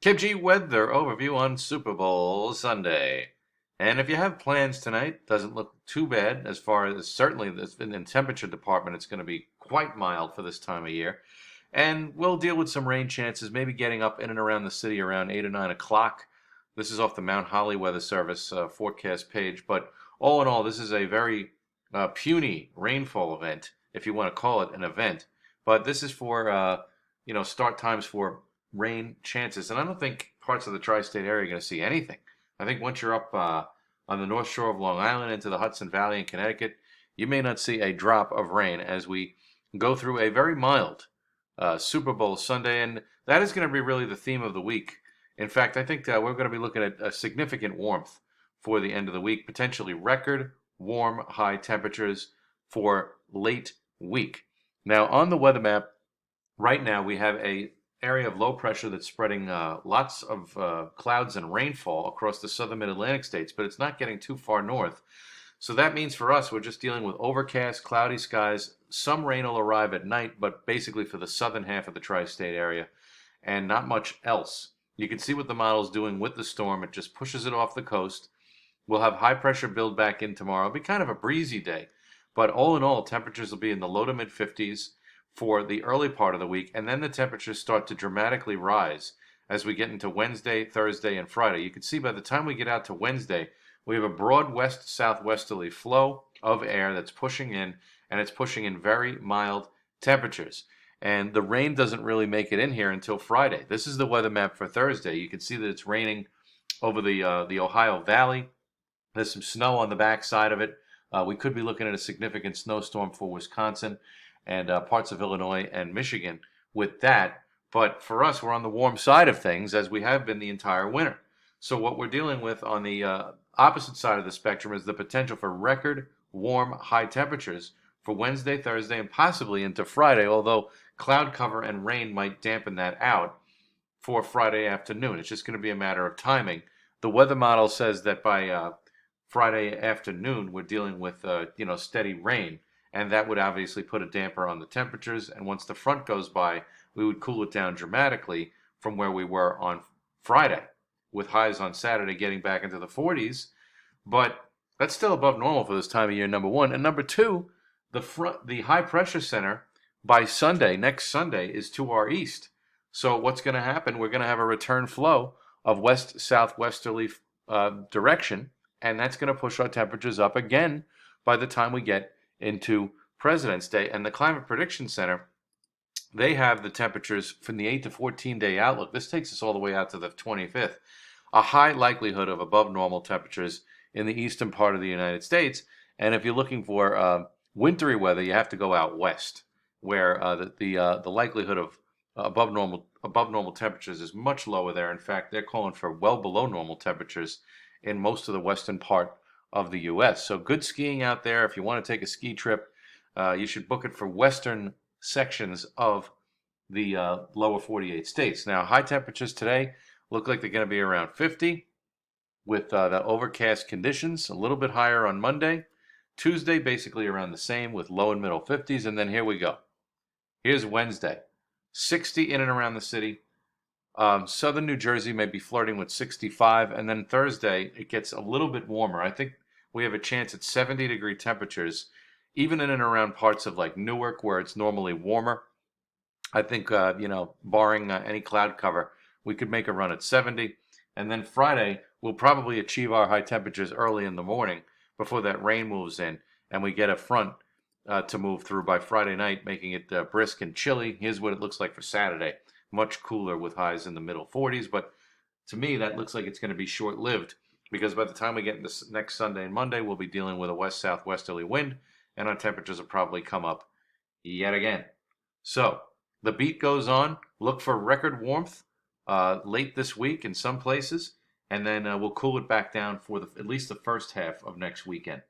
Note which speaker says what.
Speaker 1: KG weather overview on Super Bowl Sunday. And if you have plans tonight, doesn't look too bad as far as certainly in the temperature department, it's going to be quite mild for this time of year. And we'll deal with some rain chances, maybe getting up in and around the city around 8 or 9 o'clock. This is off the Mount Holly Weather Service forecast page. But all in all, this is a very puny rainfall event, if you want to call it an event. But this is for, start times for rain chances. And I don't think parts of the tri-state area are going to see anything. I think once you're up on the North Shore of Long Island into the Hudson Valley in Connecticut, you may not see a drop of rain as we go through a very mild Super Bowl Sunday. And that is going to be really the theme of the week. In fact, I think we're going to be looking at a significant warmth for the end of the week, potentially record warm high temperatures for late week. Now, on the weather map, right now we have a area of low pressure that's spreading lots of clouds and rainfall across the southern mid-Atlantic states, but it's not getting too far north. So that means for us, we're just dealing with overcast, cloudy skies. Some rain will arrive at night, but basically for the southern half of the tri-state area, and not much else. You can see what the model's doing with the storm. It just pushes it off the coast. We'll have high pressure build back in tomorrow. It'll be kind of a breezy day, but all in all, temperatures will be in the low to mid 50s for the early part of the week, and then the temperatures start to dramatically rise as we get into Wednesday, Thursday, and Friday. You can see by the time we get out to Wednesday, we have a broad west-southwesterly flow of air that's pushing in, and it's pushing in very mild temperatures. And the rain doesn't really make it in here until Friday. This is the weather map for Thursday. You can see that it's raining over the Ohio Valley. There's some snow on the back side of it. We could be looking at a significant snowstorm for Wisconsin and parts of Illinois and Michigan with that. But for us, we're on the warm side of things, as we have been the entire winter. So what we're dealing with on the opposite side of the spectrum is the potential for record warm high temperatures for Wednesday, Thursday, and possibly into Friday, although cloud cover and rain might dampen that out for Friday afternoon. It's just going to be a matter of timing. The weather model says that by Friday afternoon, we're dealing with steady rain, and that would obviously put a damper on the temperatures. And once the front goes by, we would cool it down dramatically from where we were on Friday, with highs on Saturday getting back into the 40s. But that's still above normal for this time of year, number one. And number two, the high pressure center by Sunday, next Sunday, is to our east. So what's going to happen? We're going to have a return flow of west-southwesterly direction, and that's going to push our temperatures up again by the time we get into President's Day. And the Climate Prediction Center, they have the temperatures from the 8 to 14 day outlook. This takes us all the way out to the 25th. A high likelihood of above normal temperatures in the eastern part of the United States. And if you're looking for wintry weather, you have to go out west, where the likelihood of above normal temperatures is much lower there. In fact, they're calling for well below normal temperatures in most of the western part of the U.S. So good skiing out there. If you want to take a ski trip, you should book it for western sections of the lower 48 states. Now, high temperatures today look like they're going to be around 50 with the overcast conditions, a little bit higher on Monday. Tuesday, basically around the same with low and middle 50s. And then here we go. Here's Wednesday, 60 in and around the city. Southern New Jersey may be flirting with 65. And then Thursday, it gets a little bit warmer. I think we have a chance at 70-degree temperatures, even in and around parts of like Newark, where it's normally warmer. I think, barring any cloud cover, we could make a run at 70. And then Friday, we'll probably achieve our high temperatures early in the morning before that rain moves in, and we get a front to move through by Friday night, making it brisk and chilly. Here's what it looks like for Saturday. Much cooler with highs in the middle 40s, but to me, that looks like it's going to be short-lived, because by the time we get into next Sunday and Monday, we'll be dealing with a west-southwesterly wind, and our temperatures will probably come up yet again. So the beat goes on. Look for record warmth late this week in some places, and then we'll cool it back down for at least the first half of next weekend.